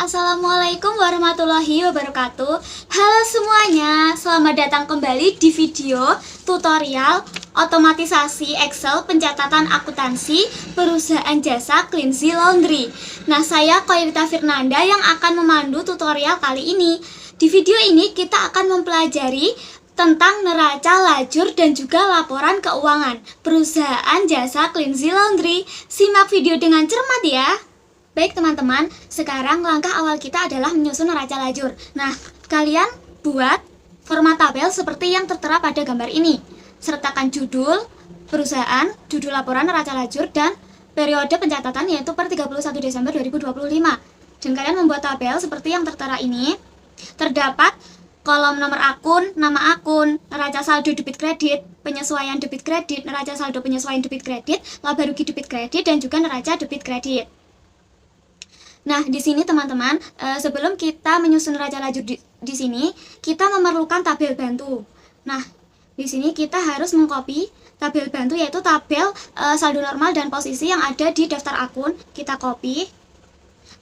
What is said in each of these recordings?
Assalamualaikum warahmatullahi wabarakatuh. Halo semuanya, selamat datang kembali di video tutorial otomatisasi Excel pencatatan akuntansi perusahaan jasa Cleansy Laundry. Nah, saya Koirita Firnanda yang akan memandu tutorial kali ini. Di video ini kita akan mempelajari tentang neraca lajur dan juga laporan keuangan perusahaan jasa Cleansy Laundry. Simak video dengan cermat ya. Baik teman-teman, sekarang langkah awal kita adalah menyusun neraca lajur. Nah, kalian buat format tabel seperti yang tertera pada gambar ini. Sertakan judul perusahaan, judul laporan neraca lajur, dan periode pencatatan yaitu per 31 Desember 2025. Dan kalian membuat tabel seperti yang tertera ini. Terdapat kolom nomor akun, nama akun, neraca saldo debit kredit, penyesuaian debit kredit, neraca saldo penyesuaian debit kredit, laba rugi debit kredit, dan juga neraca debit kredit. Nah, di sini teman-teman, sebelum kita menyusun neraca lajur di sini, kita memerlukan tabel bantu. Nah, di sini kita harus mengcopy tabel bantu, yaitu tabel saldo normal dan posisi yang ada di daftar akun. Kita copy,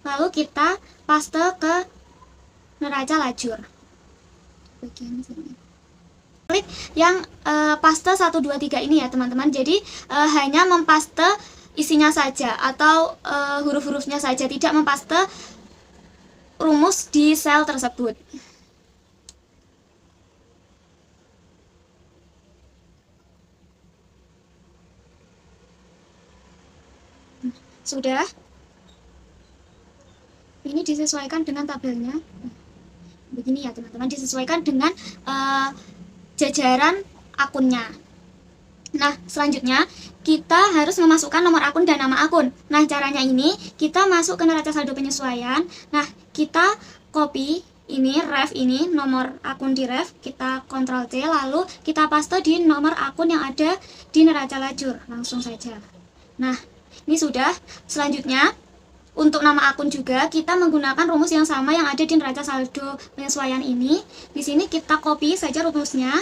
lalu kita paste ke neraca lajur. Bagian sini. Klik yang paste 1, 2, 3 ini ya teman-teman. Jadi hanya mempaste isinya saja atau huruf-hurufnya saja, tidak mempaste rumus di sel tersebut. Sudah. Ini disesuaikan dengan tabelnya. Begini ya teman-teman, disesuaikan dengan jajaran akunnya. Nah, selanjutnya kita harus memasukkan nomor akun dan nama akun. Nah, caranya ini kita masuk ke neraca saldo penyesuaian. Nah, kita copy ini, ref ini, nomor akun di ref, kita Ctrl C, lalu kita paste di nomor akun yang ada di neraca lajur. Langsung saja. Nah, ini sudah. Selanjutnya, untuk nama akun juga kita menggunakan rumus yang sama yang ada di neraca saldo penyesuaian ini. Di sini kita copy saja rumusnya.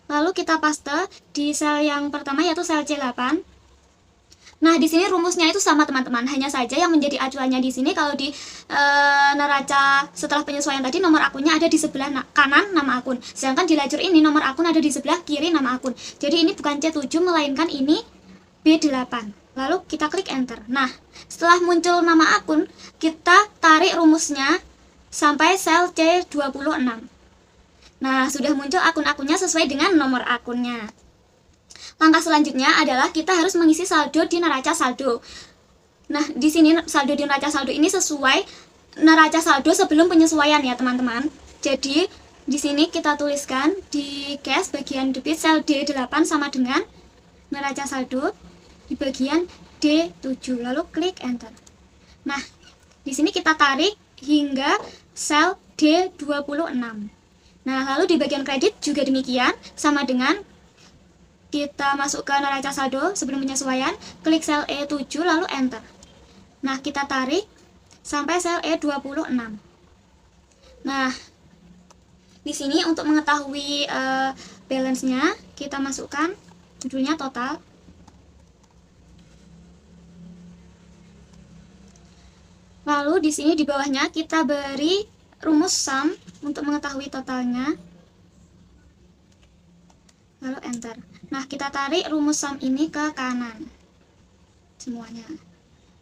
Lalu kita paste di sel yang pertama yaitu sel C8. Nah, di sini rumusnya itu sama teman-teman. Hanya saja yang menjadi acuannya di sini kalau di neraca setelah penyesuaian tadi nomor akunnya ada di sebelah kanan nama akun. Sedangkan di lajur ini nomor akun ada di sebelah kiri nama akun. Jadi ini bukan C7 melainkan ini B8. Lalu kita klik enter. Nah, setelah muncul nama akun, kita tarik rumusnya sampai sel C26. Nah, sudah muncul akun-akunnya sesuai dengan nomor akunnya. Langkah selanjutnya adalah kita harus mengisi saldo di neraca saldo. Nah, di sini saldo di neraca saldo ini sesuai neraca saldo sebelum penyesuaian ya, teman-teman. Jadi, di sini kita tuliskan di cash bagian debit sel D8 sama dengan neraca saldo di bagian D7. Lalu klik enter. Nah, di sini kita tarik hingga sel D26. Nah, lalu di bagian kredit juga demikian, sama dengan kita masuk ke neraca saldo sebelum penyesuaian, klik sel E7 lalu enter. Nah, kita tarik sampai sel E26. Nah, di sini untuk mengetahui balance-nya, kita masukkan judulnya total. Lalu di sini di bawahnya kita beri rumus sum untuk mengetahui totalnya. Lalu enter. Nah, kita tarik rumus sum ini ke kanan semuanya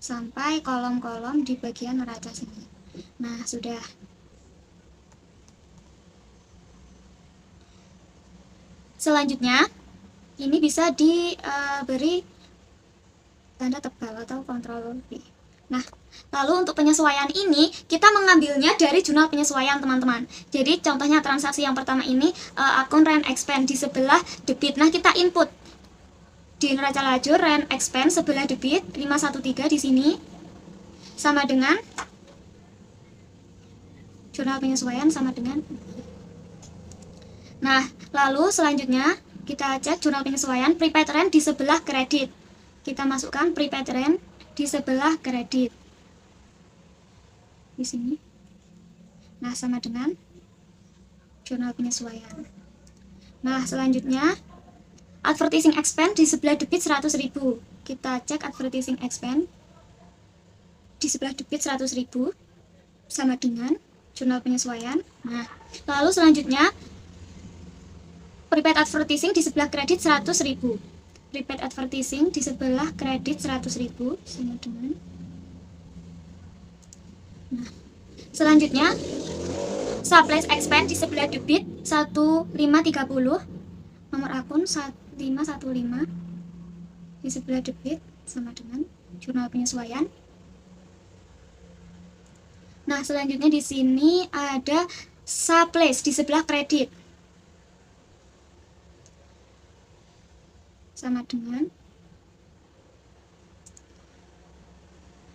sampai kolom-kolom di bagian neraca sini. Nah, sudah. Selanjutnya ini bisa diberi tanda tebal atau Ctrl V. Nah, lalu untuk penyesuaian ini kita mengambilnya dari jurnal penyesuaian teman-teman. Jadi contohnya transaksi yang pertama ini akun rent expense di sebelah debit. Nah, kita input di neraca lajur rent expense sebelah debit 513 di sini sama dengan jurnal penyesuaian sama dengan. Nah, lalu selanjutnya kita cek jurnal penyesuaian prepaid rent di sebelah kredit. Kita masukkan prepaid rent di sebelah kredit di sini. Nah, sama dengan jurnal penyesuaian. Nah, selanjutnya advertising expense di sebelah debit 100.000. Kita cek advertising expense di di sebelah debit 100.000 sama dengan jurnal penyesuaian. Nah, lalu selanjutnya prepaid advertising di sebelah kredit 100.000. Prepaid advertising di sebelah kredit 100.000 sama dengan. Nah, selanjutnya supplies expense di sebelah debit 1530, nomor akun 1515 di sebelah debit sama dengan jurnal penyesuaian. Nah, selanjutnya di sini ada supplies di sebelah kredit sama dengan.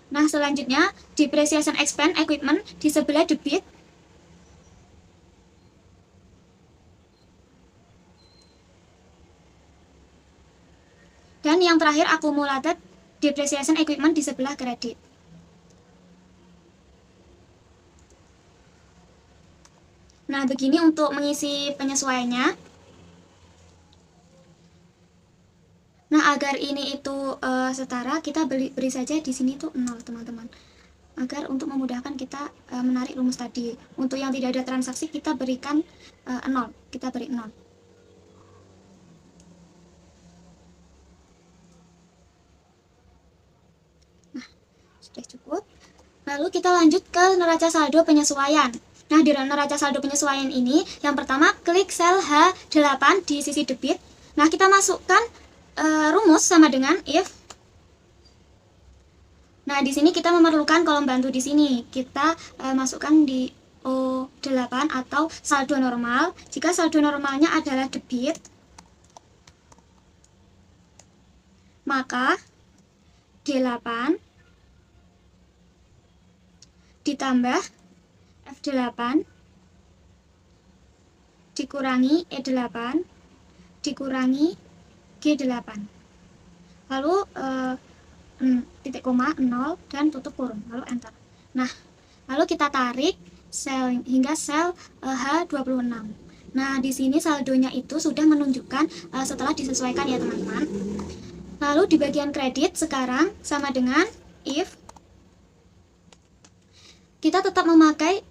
Nah, selanjutnya depreciation expense equipment di sebelah debit dan yang terakhir accumulated depreciation equipment di sebelah kredit. Nah, begini untuk mengisi penyesuaiannya. Nah, agar ini itu setara, kita beri saja di sini tuh 0, teman-teman. Agar untuk memudahkan kita menarik rumus tadi. Untuk yang tidak ada transaksi, kita berikan 0. Kita beri 0. Nah, sudah cukup. Lalu kita lanjut ke neraca saldo penyesuaian. Nah, di neraca saldo penyesuaian ini, yang pertama klik sel H8 di sisi debit. Nah, kita masukkan rumus sama dengan if. Nah, di sini kita memerlukan kolom bantu di sini. Kita masukkan di O8 atau saldo normal. Jika saldo normalnya adalah debit, maka D8 ditambah F8 dikurangi E8 dikurangi G8. Lalu titik koma 0 dan tutup kurung, lalu enter. Nah, lalu kita tarik sel hingga sel H26. Nah, di sini saldonya itu sudah menunjukkan setelah disesuaikan ya, teman-teman. Lalu di bagian kredit sekarang sama dengan if kita tetap memakai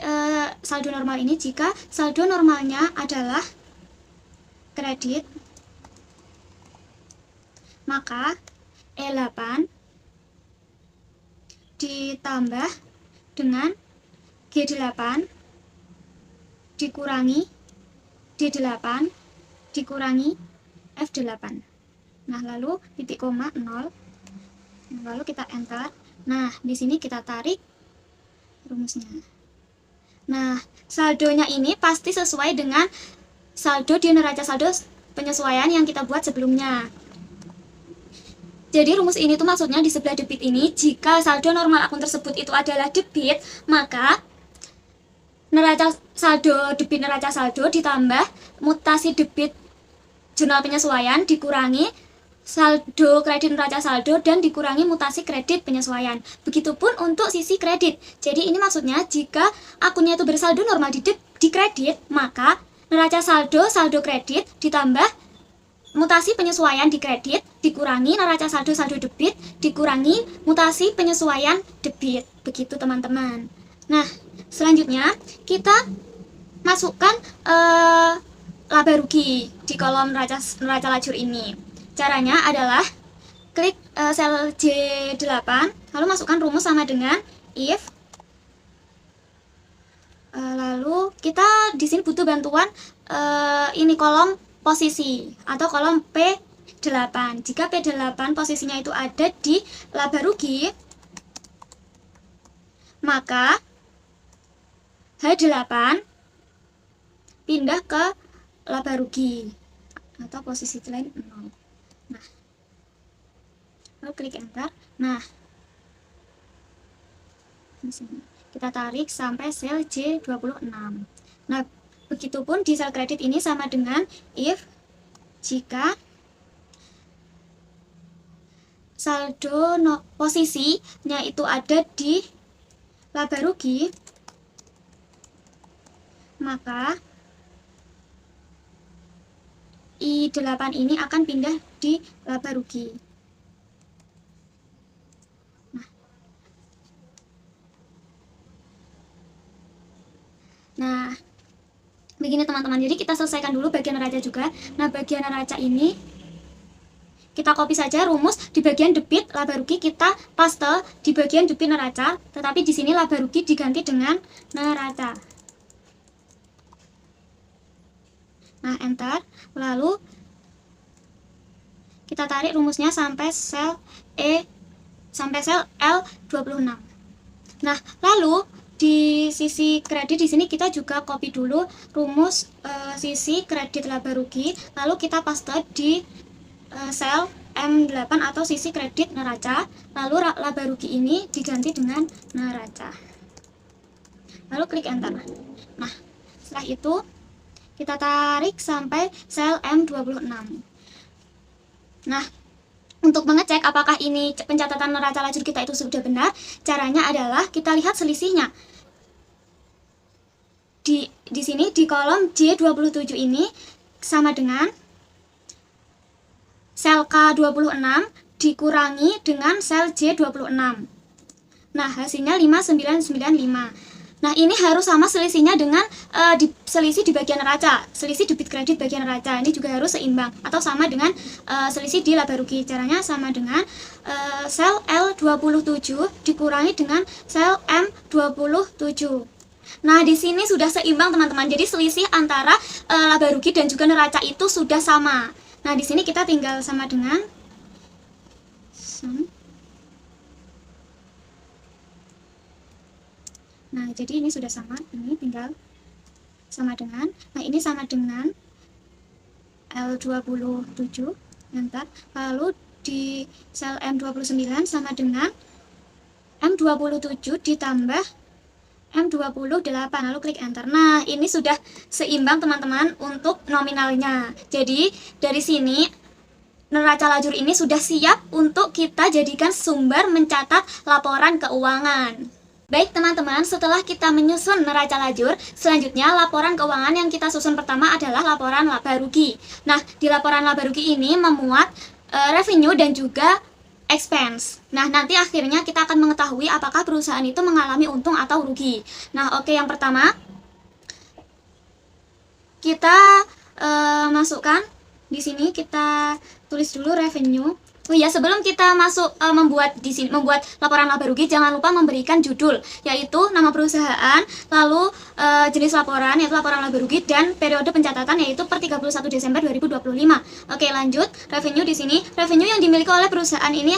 saldo normal ini jika saldo normalnya adalah kredit, maka E8 ditambah dengan G8 dikurangi D8 dikurangi F8. Nah, lalu titik koma 0. Lalu kita enter. Nah, di sini kita tarik rumusnya. Nah, saldonya ini pasti sesuai dengan saldo di neraca saldo penyesuaian yang kita buat sebelumnya. Jadi rumus ini tuh maksudnya di sebelah debit ini, jika saldo normal akun tersebut itu adalah debit, maka neraca saldo debit neraca saldo ditambah mutasi debit jurnal penyesuaian dikurangi saldo kredit neraca saldo dan dikurangi mutasi kredit penyesuaian. Begitupun untuk sisi kredit. Jadi ini maksudnya jika akunnya itu bersaldo normal di kredit, maka neraca saldo kredit ditambah mutasi penyesuaian di kredit dikurangi neraca saldo debit dikurangi mutasi penyesuaian debit. Begitu, teman-teman. Nah, selanjutnya kita masukkan laba rugi di kolom neraca lajur ini. Caranya adalah klik sel J8 lalu masukkan rumus sama dengan if. Lalu kita di sini butuh bantuan ini kolom posisi atau kolom P8. Jika P8 posisinya itu ada di laba rugi, maka H8 pindah ke laba rugi atau posisi lain 0. Nah, lalu klik enter. Nah, di sini kita tarik sampai sel J26. Nah, begitupun di sel kredit ini sama dengan if jika saldo posisinya itu ada di laba rugi, maka I8 ini akan pindah di laba rugi. Nah, Nah, begini teman-teman. Jadi kita selesaikan dulu bagian neraca juga. Nah, bagian neraca ini kita copy saja rumus di bagian debit laba rugi kita paste di bagian debit neraca, tetapi di sini laba rugi diganti dengan neraca. Nah, enter. Lalu kita tarik rumusnya sampai sel L26. Nah, lalu di sisi kredit di sini kita juga copy dulu rumus sisi kredit laba rugi, lalu kita paste di sel M8 atau sisi kredit neraca, lalu laba rugi ini diganti dengan neraca. Lalu klik enter. Nah, setelah itu kita tarik sampai sel M26. Nah, untuk mengecek apakah ini pencatatan neraca lajur kita itu sudah benar, caranya adalah kita lihat selisihnya. Di sini di kolom J27 ini sama dengan sel K26 dikurangi dengan sel J26. Nah, hasilnya 5995. Nah, ini harus sama selisihnya dengan selisih di bagian neraca, selisih debit kredit bagian neraca. Ini juga harus seimbang atau sama dengan selisih di laba rugi. Caranya sama dengan sel L27 dikurangi dengan sel M27. Nah, di sini sudah seimbang teman-teman. Jadi selisih antara laba rugi dan juga neraca itu sudah sama. Nah, di sini kita tinggal sama dengan Nah, jadi ini sudah sama, ini tinggal sama dengan, nah ini sama dengan L27, enter. Lalu di sel M29 sama dengan M27 ditambah M28, lalu klik enter. Nah, ini sudah seimbang teman-teman untuk nominalnya. Jadi, dari sini neraca lajur ini sudah siap untuk kita jadikan sumber mencatat laporan keuangan. Baik teman-teman, setelah kita menyusun neraca lajur, selanjutnya laporan keuangan yang kita susun pertama adalah laporan laba rugi. Nah, di laporan laba rugi ini memuat revenue dan juga expense. Nah, nanti akhirnya kita akan mengetahui apakah perusahaan itu mengalami untung atau rugi. Nah, oke, yang pertama kita masukkan di sini, kita tulis dulu revenue. Oh ya, sebelum kita masuk membuat laporan laba rugi, jangan lupa memberikan judul, yaitu nama perusahaan, lalu jenis laporan yaitu laporan laba rugi, dan periode pencatatan yaitu per 31 Desember 2025. Oke, lanjut. Revenue di sini, revenue yang dimiliki oleh perusahaan ini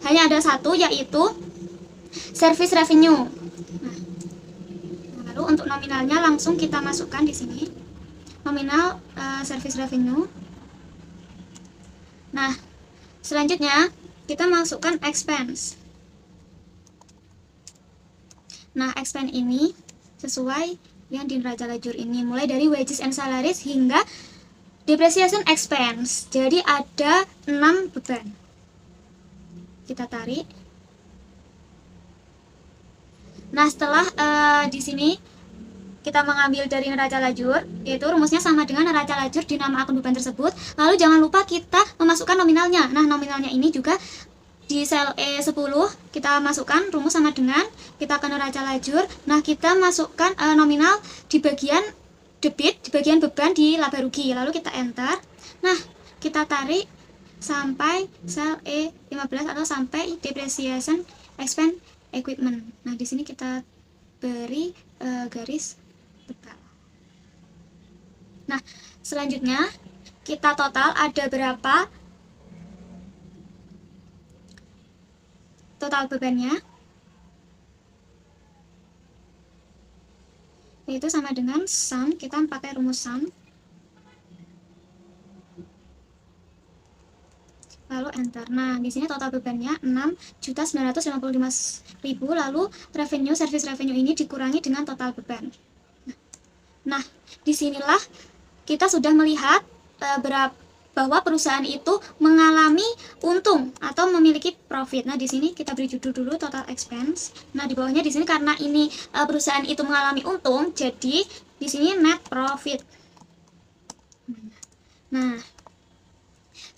hanya ada satu, yaitu service revenue. Nah, lalu untuk nominalnya langsung kita masukkan di sini. Nominal service revenue. Nah, selanjutnya kita masukkan expense. Nah, expense ini sesuai yang di neraca lajur ini, mulai dari wages and salaries hingga depreciation expense. Jadi ada 6 beban. Kita tarik. Nah, setelah di sini kita mengambil dari neraca lajur, yaitu rumusnya sama dengan neraca lajur di nama akun beban tersebut. Lalu jangan lupa kita memasukkan nominalnya. Nah, nominalnya ini juga di sel E10 kita masukkan rumus sama dengan kita ke neraca lajur. Nah, kita masukkan nominal di bagian debit, di bagian beban di laba rugi. Lalu kita enter. Nah, kita tarik sampai sel E15 atau sampai depreciation expense equipment. Nah, di sini kita beri garis tegal. Nah, selanjutnya kita total ada berapa total bebannya, yaitu sama dengan sum. Kita pakai rumus sum, lalu enter. Nah, di sini total bebannya 6.955.000, lalu revenue, service revenue ini dikurangi dengan total beban. Nah, disinilah kita sudah melihat bahwa perusahaan itu mengalami untung atau memiliki profit. Nah, di sini kita beri judul dulu total expense. Nah, di bawahnya di sini karena ini perusahaan itu mengalami untung, jadi di sini net profit. Nah,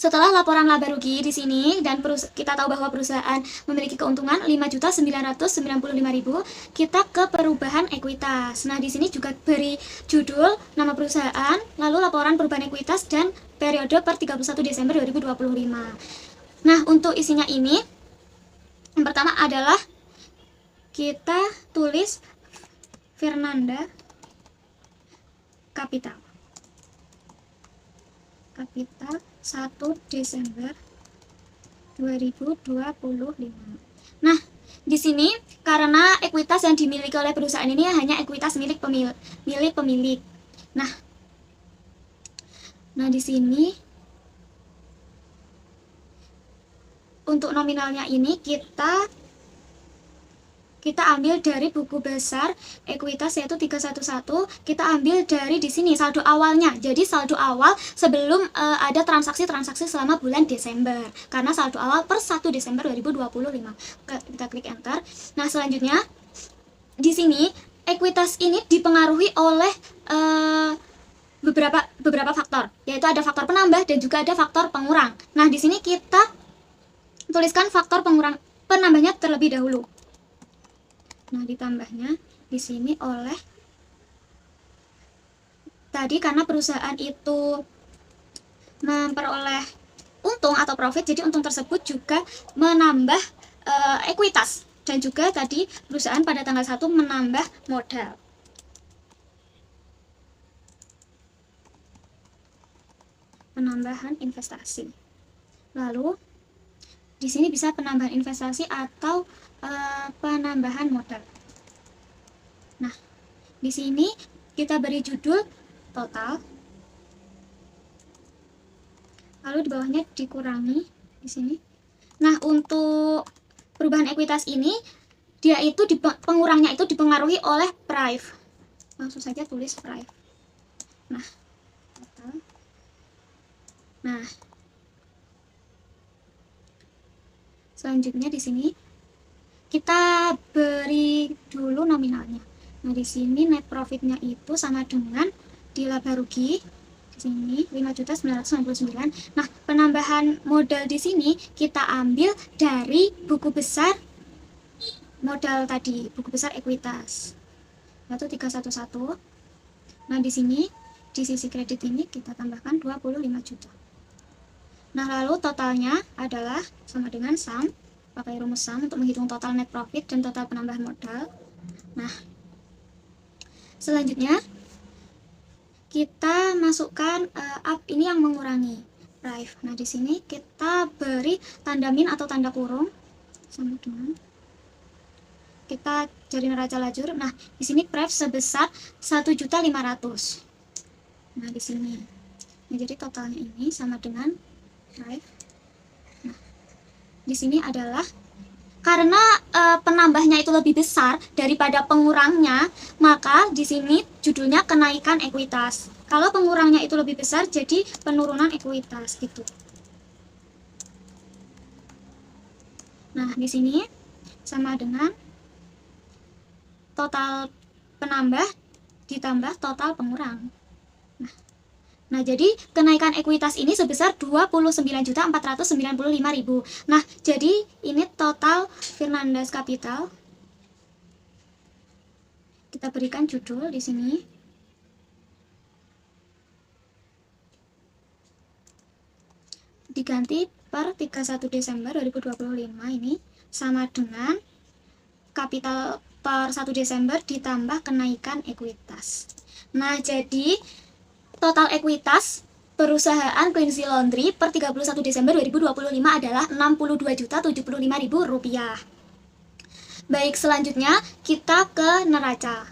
Setelah laporan laba rugi di sini dan kita tahu bahwa perusahaan memiliki keuntungan 5.995.000, kita ke perubahan ekuitas. Nah, di sini juga beri judul, nama perusahaan, lalu laporan perubahan ekuitas dan periode per 31 Desember 2025. Nah, untuk isinya ini yang pertama adalah kita tulis Fernanda Capital 1 Desember 2025. Nah, di sini karena ekuitas yang dimiliki oleh perusahaan ini hanya ekuitas milik pemilik. Nah, di sini untuk nominalnya ini kita ambil dari buku besar ekuitas yaitu 311, kita ambil dari di sini saldo awalnya. Jadi saldo awal sebelum ada transaksi-transaksi selama bulan Desember. Karena saldo awal per 1 Desember 2025. Kita klik enter. Nah, selanjutnya di sini ekuitas ini dipengaruhi oleh beberapa faktor, yaitu ada faktor penambah dan juga ada faktor pengurang. Nah, di sini kita tuliskan faktor penambahnya terlebih dahulu. Nah, ditambahnya di sini oleh tadi karena perusahaan itu memperoleh untung atau profit, jadi untung tersebut juga menambah ekuitas, dan juga tadi perusahaan pada tanggal 1 menambah modal. Penambahan investasi. Lalu di sini bisa penambahan investasi atau penambahan modal. Nah, di sini kita beri judul total. Lalu di bawahnya dikurangi di sini. Nah, untuk perubahan ekuitas ini dia itu pengurangnya itu dipengaruhi oleh price. Langsung saja tulis price. Nah, total. Nah, selanjutnya di sini kita beri dulu nominalnya. Nah, di sini net profitnya itu sama dengan di laba rugi di sini 5.999. Nah, penambahan modal di sini kita ambil dari buku besar modal tadi, buku besar ekuitas. Yaitu 311. Nah, di sini di sisi kredit ini kita tambahkan 25 juta. Nah, lalu totalnya adalah sama dengan sum, pakai rumus sum untuk menghitung total net profit dan total penambahan modal. Nah, selanjutnya kita masukkan up ini yang mengurangi price. Nah, di sini kita beri tanda min atau tanda kurung sama dengan kita cari neraca lajur. Nah, di sini price sebesar 1.500.000. Nah, di sini. Nah, jadi totalnya ini sama dengan price. Nah, di sini adalah karena penambahnya itu lebih besar daripada pengurangnya, maka di sini judulnya kenaikan ekuitas. Kalau pengurangnya itu lebih besar, jadi penurunan ekuitas gitu. Nah, di sini sama dengan total penambah ditambah total pengurang. Nah, jadi kenaikan ekuitas ini sebesar 29.495.000. Nah, jadi ini total Fernanda's Capital. Kita berikan judul di sini. Diganti per 31 Desember 2025 ini sama dengan kapital per 1 Desember ditambah kenaikan ekuitas. Nah, jadi total ekuitas perusahaan Quincy Laundry per 31 Desember 2025 adalah Rp62.075.000. Baik, selanjutnya kita ke neraca.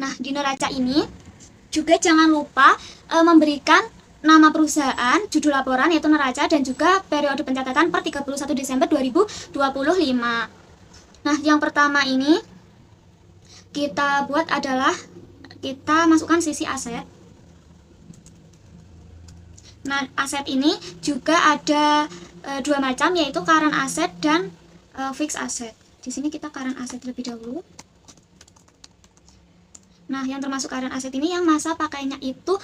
Nah, di neraca ini juga jangan lupa memberikan nama perusahaan, judul laporan yaitu neraca, dan juga periode pencatatan per 31 Desember 2025. Nah, yang pertama ini kita buat adalah kita masukkan sisi aset. Nah, aset ini juga ada dua macam, yaitu current asset dan fixed asset. Di sini kita current asset terlebih dahulu. Nah, yang termasuk current asset ini yang masa pakainya itu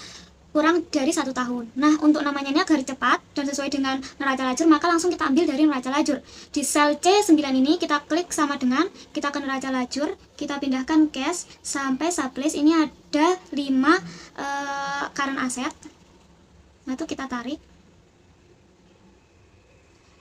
kurang dari 1 tahun. Nah, untuk namanya ini agar cepat dan sesuai dengan neraca lajur, maka langsung kita ambil dari neraca lajur. Di sel C9 ini kita klik sama dengan kita ke neraca lajur, kita pindahkan cash sampai sublist. Ini ada 5 current asset. Nah, itu kita tarik.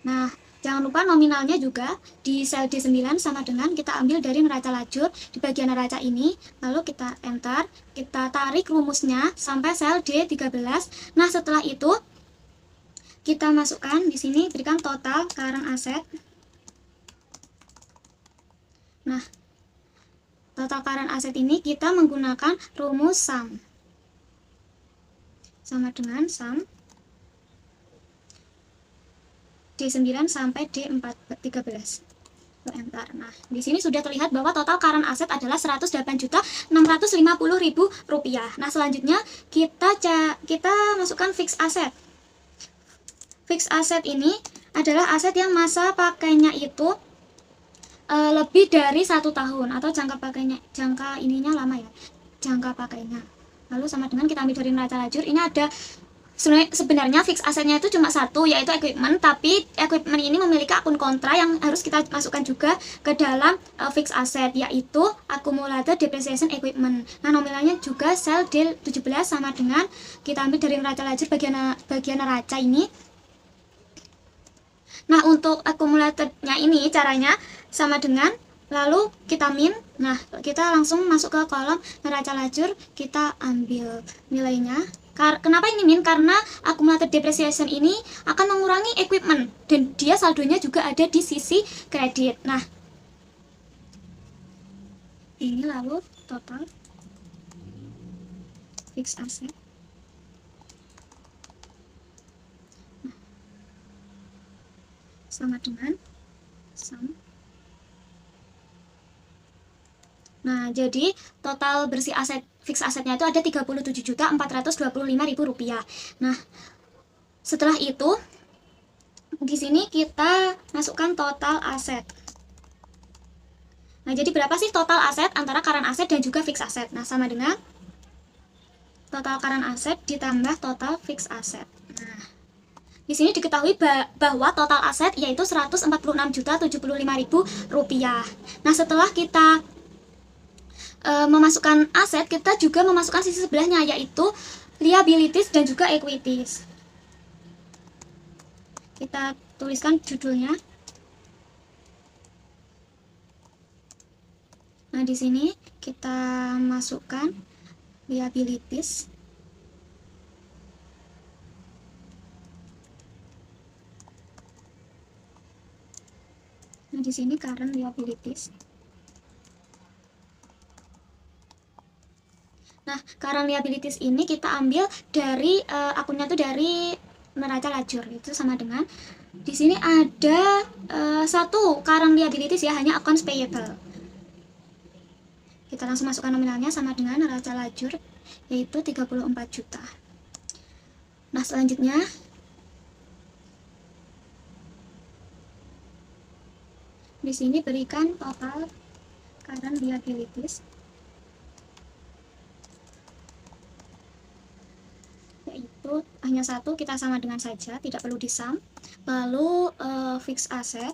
Nah, jangan lupa nominalnya juga di sel D9 sama dengan kita ambil dari neraca lajur di bagian neraca ini, lalu kita enter, kita tarik rumusnya sampai sel D13. Nah, setelah itu kita masukkan di sini, berikan total current asset. Nah, total current asset ini kita menggunakan rumus sum. Sama dengan sum D9 sampai D13. Enter. Nah, di sini sudah terlihat bahwa total current asset adalah Rp108.650.000. Nah, selanjutnya kita masukkan fixed asset. Fixed asset ini adalah aset yang masa pakainya itu lebih dari 1 tahun atau jangka ininya lama ya, jangka pakainya. Lalu sama dengan kita ambil dari neraca lajur, ini ada sebenarnya fix asetnya itu cuma satu, yaitu equipment, tapi equipment ini memiliki akun kontra yang harus kita masukkan juga ke dalam fix asset, yaitu accumulated depreciation equipment. Nah, nominalnya juga sel D17 sama dengan kita ambil dari neraca lajur bagian neraca ini. Nah, untuk accumulatednya ini caranya sama dengan lalu kita min. Nah, kita langsung masuk ke kolom neraca lajur, kita ambil nilainya. Kenapa ini min? Karena accumulated depreciation ini akan mengurangi equipment dan dia saldonya juga ada di sisi kredit. Nah, ini lalu total fixed asset. Nah, sama dengan sum. Nah, jadi total bersih aset fix asetnya itu ada Rp37.425.000. Nah, setelah itu di sini kita masukkan total aset. Nah, jadi berapa sih total aset antara current asset dan juga fix aset? Nah, sama dengan total current asset ditambah total fix asset. Nah, di sini diketahui bahwa total aset yaitu Rp146.075.000. Nah, setelah kita memasukkan aset, kita juga memasukkan sisi sebelahnya, yaitu liabilities dan juga equities. Kita tuliskan judulnya. Nah, di sini kita masukkan liabilities. Nah, di sini current liabilities. Nah, current liabilities ini kita ambil dari akunnya tuh dari neraca lajur, itu sama dengan di sini ada satu current liabilities ya, hanya accounts payable. Kita langsung masukkan nominalnya sama dengan neraca lajur, yaitu 34 juta. Nah, selanjutnya di sini berikan total current liabilities, yaitu hanya satu, kita sama dengan saja, tidak perlu disum. Lalu fixed asset.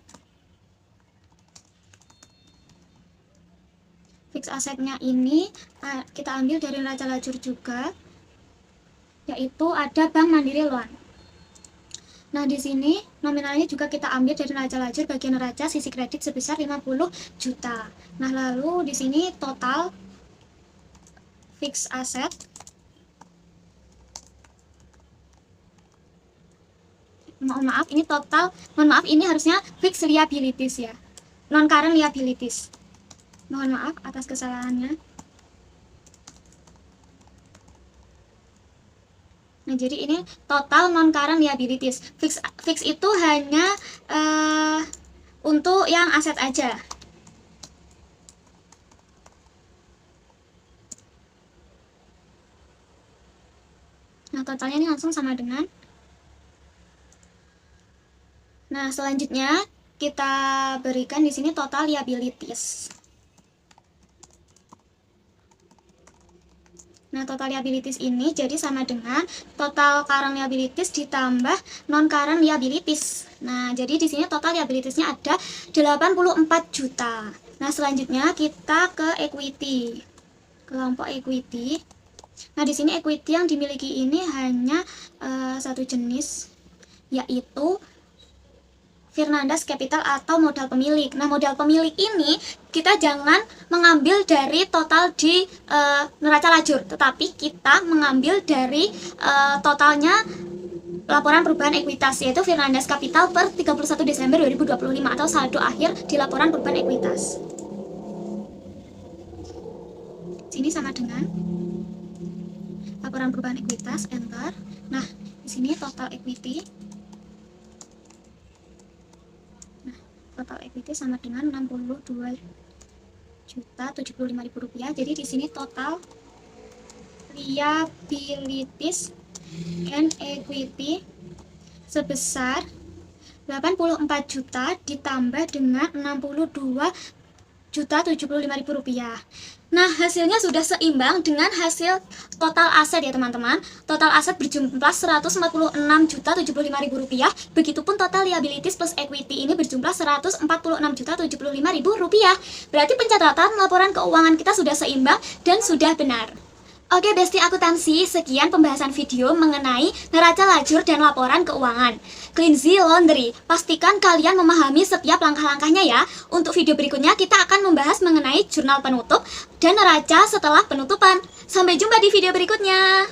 Fixed assetnya ini kita ambil dari neraca lajur juga, yaitu ada Bank Mandiri Loan. Nah, di sini nominalnya juga kita ambil dari neraca lajur bagian neraca sisi kredit sebesar 50 juta. Nah, lalu di sini total fixed asset mohon maaf ini harusnya fixed liabilities ya, non current liabilities. Mohon maaf atas kesalahannya. Nah, jadi ini total non current liabilities. Fix itu hanya untuk yang aset aja. Nah, totalnya ini langsung sama dengan. Nah, selanjutnya kita berikan di sini total liabilities. Nah, total liabilities ini jadi sama dengan total current liabilities ditambah non current liabilities. Nah, jadi di sini total liabilitiesnya ada 84 juta. Nah, selanjutnya kita ke equity. Kelompok equity. Nah, di sini equity yang dimiliki ini hanya satu jenis, yaitu Fernandes Capital atau modal pemilik. Nah, modal pemilik ini kita jangan mengambil dari total di neraca lajur, tetapi kita mengambil dari totalnya laporan perubahan ekuitas, yaitu Fernandes Capital per 31 Desember 2025 atau saldo akhir di laporan perubahan ekuitas. Sini sama dengan laporan perubahan ekuitas, enter. Nah, di sini total equity. Nah, total equity sama dengan 62.075.000 rupiah. Jadi di sini total liabilities and equity sebesar 84 juta ditambah dengan 62.075.000 rupiah. Nah, hasilnya sudah seimbang dengan hasil total aset ya teman-teman. Total aset berjumlah 146.075.000 rupiah. Begitupun total liabilities plus equity ini berjumlah 146.075.000 rupiah. Berarti pencatatan laporan keuangan kita sudah seimbang dan sudah benar. Oke Besti Akuntansi, sekian pembahasan video mengenai neraca lajur dan laporan keuangan Cleansy Laundry. Pastikan kalian memahami setiap langkah-langkahnya ya. Untuk video berikutnya kita akan membahas mengenai jurnal penutup dan neraca setelah penutupan. Sampai jumpa di video berikutnya.